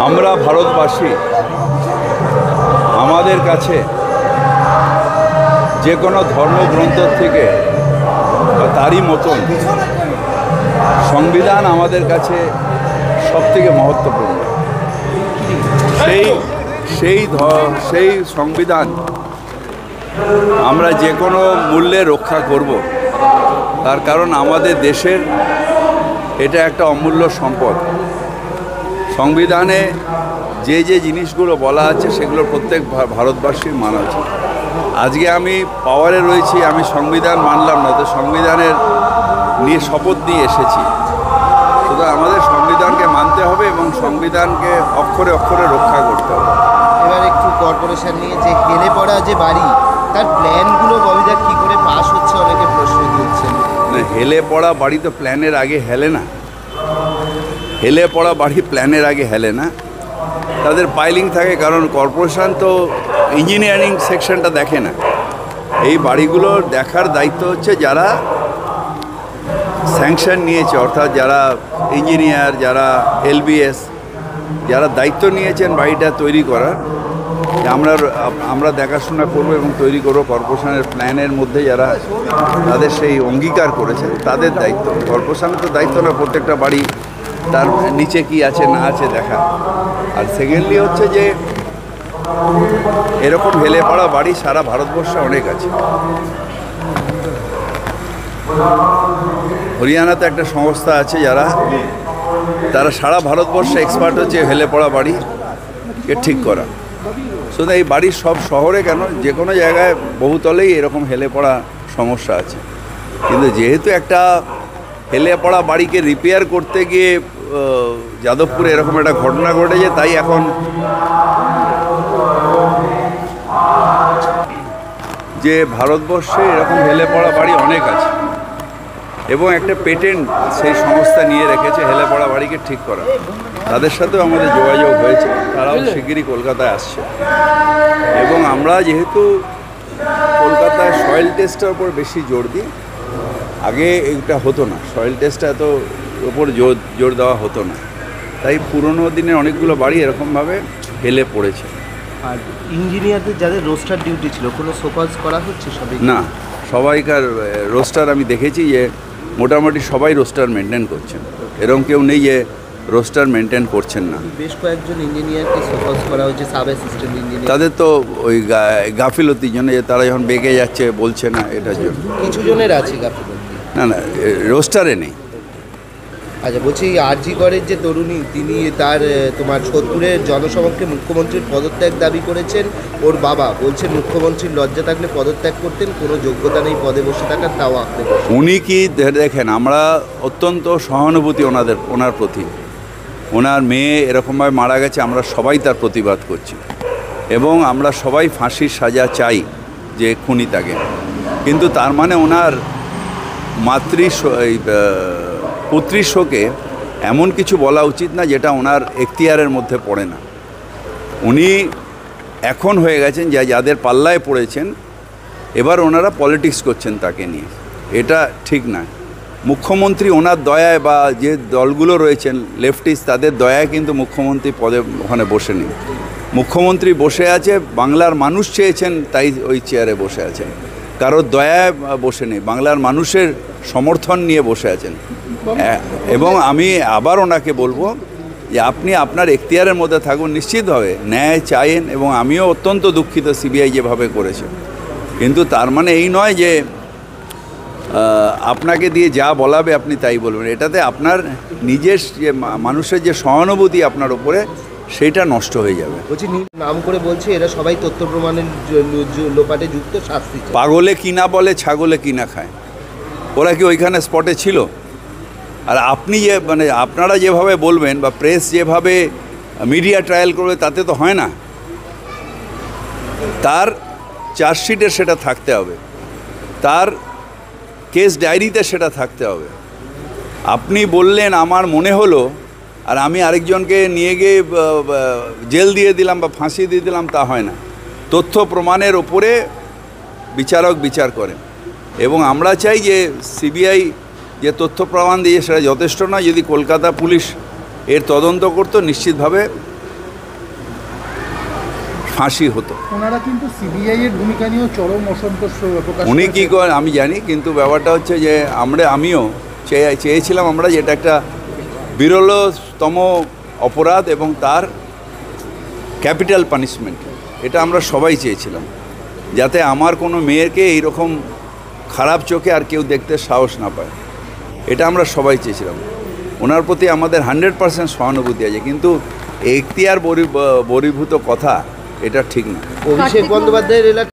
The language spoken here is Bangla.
আমরা ভারতবাসী আমাদের কাছে যে কোনো ধর্মগ্রন্থ থেকে তারই মতন সংবিধান আমাদের কাছে সবথেকে মহত্বপূর্ণ। সেই সংবিধান আমরা যে কোনো মূল্যে রক্ষা করব, তার কারণ আমাদের দেশের এটা একটা অমূল্য সম্পদ। সংবিধানে যে যে জিনিসগুলো বলা আছে সেগুলো প্রত্যেক ভারতবাসীর মানা উচিত। আজকে আমি পাওয়ারে রয়েছি, আমি সংবিধান মানলাম না, তো সংবিধানের নিয়ে শপথ নিয়ে এসেছি। সুতরাং আমাদের সংবিধানকে মানতে হবে এবং সংবিধানকে অক্ষরে অক্ষরে রক্ষা করতে হবে। এবার একটু কর্পোরেশন নিয়ে যে হেলে পড়া যে বাড়ি, তার প্ল্যানগুলো ববিদা কী করে পাস হচ্ছে, অনেকে প্রশ্ন দিচ্ছেন। না, হেলে পড়া বাড়ি তো প্ল্যানের আগে হেলে না। হেলে পড়া বাড়ি প্ল্যানের আগে হেলে না, তাদের পাইলিং থাকে। কারণ কর্পোরেশন তো ইঞ্জিনিয়ারিং সেকশনটা দেখে না। এই বাড়িগুলোর দেখার দায়িত্ব হচ্ছে যারা স্যাংশন নিয়েছে, অর্থাৎ যারা ইঞ্জিনিয়ার, যারা এলবিএস, যারা দায়িত্ব নিয়েছেন বাড়িটা তৈরি করার, আমরা দেখাশোনা করব এবং তৈরি করব। কর্পোরেশনের প্ল্যানের মধ্যে যারা তাদের সেই অঙ্গীকার করেছে তাদের দায়িত্ব। কর্পোরেশনের তো দায়িত্ব না প্রত্যেকটা বাড়ি তার নিচে কি আছে না আছে দেখা। আর সেকেন্ডলি হচ্ছে যে এরকম হেলে পড়া বাড়ি সারা ভারতবর্ষে অনেক আছে। হরিয়ানাতে একটা সংস্থা আছে তারা সারা ভারতবর্ষে এক্সপার্ট হচ্ছে হেলে পড়া বাড়িকে ঠিক করা। শুধু এই বাড়ির সব শহরে কেন, যে কোনো জায়গায় বহুতলেই এরকম হেলে পড়া সমস্যা আছে। কিন্তু যেহেতু একটা হেলে পড়া বাড়িকে রিপেয়ার করতে গিয়ে যাদবপুরে এরকম একটা ঘটনা ঘটেছে, তাই এখন যে ভারতবর্ষে এরকম হেলে পড়া বাড়ি অনেক আছে এবং একটা পেটেন্ট সেই সংস্থা নিয়ে রেখেছে হেলে পড়া বাড়িকে ঠিক করা। তাদের সাথেও আমাদের যোগাযোগ হয়েছে, তারাও শিগগিরই কলকাতায় আসছে। এবং আমরা যেহেতু কলকাতায় সয়েল টেস্টের উপর বেশি জোর দিই, আগে এইটা হতো না, সয়েল টেস্টটা এত ওপর জোর দেওয়া হতো না, তাই পুরনো দিনের অনেকগুলো বাড়ি এরকমভাবে হেলে পড়েছে। আর ইঞ্জিনিয়ারদের যাদের রোস্টার ডিউটি ছিল, কোনো সোপাস করা হচ্ছে সবাই? না, সবাইকার রোস্টার আমি দেখেছি যে মোটামুটি সবাই রোস্টার মেনটেন করছেন, এরকম কেউ নেই যে রোস্টার মেনটেন করছেন না। বেশ কয়েকজন ইঞ্জিনিয়ারকে সোপাস করা হয়েছে, সাব অ্যাসিস্ট্যান্ট ইঞ্জিনিয়ার। তাদের তো ওই গাফিলতির জন্য, যে তারা যখন বেঁকে যাচ্ছে বলছে না, এটার জন্য। কিছু জনের আছে গাফিলতি। না, রোস্টারে নেই। আচ্ছা, বলছি আরজি করের যে তরুণী, তিনি তার সোদপুরের জনসমক্ষে মুখ্যমন্ত্রীর পদত্যাগ দাবি করেছেন। ওর বাবা বলছেন মুখ্যমন্ত্রীর লজ্জা থাকলে পদত্যাগ করতেন, কোনো যোগ্যতা নেই পদে বসে থাকার, তাও আঁকড়ে বসে। উনি কি দেখেন, আমরা অত্যন্ত সহানুভূতি ওনার প্রতি। ওনার মেয়ে এরকমভাবে মারা গেছে, আমরা সবাই তার প্রতিবাদ করছি এবং আমরা সবাই ফাঁসির সাজা চাই যে খুনি তাকে। কিন্তু তার মানে ওনার পুত্রীর শোকে এমন কিছু বলা উচিত না যেটা ওনার এখতিয়ারের মধ্যে পড়ে না। উনি এখন হয়ে গেছেন যাদের পাল্লায় পড়েছেন, এবার ওনারা পলিটিক্স করছেন তাকে নিয়ে, এটা ঠিক না। মুখ্যমন্ত্রী ওনার দয়ায় বা যে দলগুলো রয়েছেন লেফটিস্ট, তাদের দয়ায় কিন্তু মুখ্যমন্ত্রী পদে ওখানে বসে নেই। মুখ্যমন্ত্রী বসে আছে, বাংলার মানুষ চেয়েছেন তাই ওই চেয়ারে বসে আছেন, কারোর দয়ায় বসে নেই, বাংলার মানুষের সমর্থন নিয়ে বসে আছেন। এবং আমি আবার ওনাকে বলবো যে আপনি আপনার এখতিয়ারের মধ্যে থাকুন, নিশ্চিতভাবে ন্যায় চাইেন। এবং আমিও অত্যন্ত দুঃখিত সিবিআই যেভাবে করেছে, কিন্তু তার মানে এই নয় যে আপনাকে দিয়ে যা বলাবে আপনি তাই বলবেন। এটাতে আপনার নিজের যে মানুষের যে সহানুভূতি আপনার উপরে, সেইটা নষ্ট হয়ে যাবে। বলছি নাম করে বলছে এরা সবাই তথ্য প্রমাণের লোপাটে যুক্ত, শাস্তি। পাগলে কিনা বলে, ছাগলে কিনা খায়। ওরা কি ওইখানে স্পটে ছিল? আর আপনি যে আপনারা যেভাবে বলবেন বা প্রেস যেভাবে মিডিয়া ট্রায়াল করবে, তাতে তো হয় না। তার চার্জশিটে সেটা থাকতে হবে, তার কেস ডায়েরিতে সেটা থাকতে হবে। আপনি বললেন আমার মনে হলো, আর আমি আরেকজনকে নিয়ে গিয়ে জেল দিয়ে দিলাম বা ফাঁসি দিয়ে দিলাম, তা হয় না। তথ্য প্রমাণের ওপরে বিচারক বিচার করেন এবং আমরা চাই যে সিবিআই যে তথ্য প্রমাণ দিয়ে সেটা যথেষ্ট নয়। যদি কলকাতা পুলিশ এর তদন্ত করতো নিশ্চিতভাবে ফাঁসি হতো। ওনারা কিন্তু সিবিআই এর ভূমিকা নিয়েও চরম অসন্তোষ প্রকাশ উনি কী করেছেন। করেন আমি জানি, কিন্তু ব্যাপারটা হচ্ছে যে আমিও চেয়েছিলাম আমরা যে এটা একটা বিরলতম অপরাধ এবং তার ক্যাপিটাল পানিশমেন্ট, এটা আমরা সবাই চেয়েছিলাম, যাতে আমার কোনো মেয়েকে এইরকম খারাপ চোখে আর কেউ দেখতে সাহস না পায়। এটা আমরা সবাই চেয়েছিলাম। ওনার প্রতি আমাদের 100% সহানুভূতি আছে, কিন্তু এখতিয়ার বহির্ভূত কথা এটা ঠিক না। অভিষেক বন্দ্যোপাধ্যায়ের এলাকা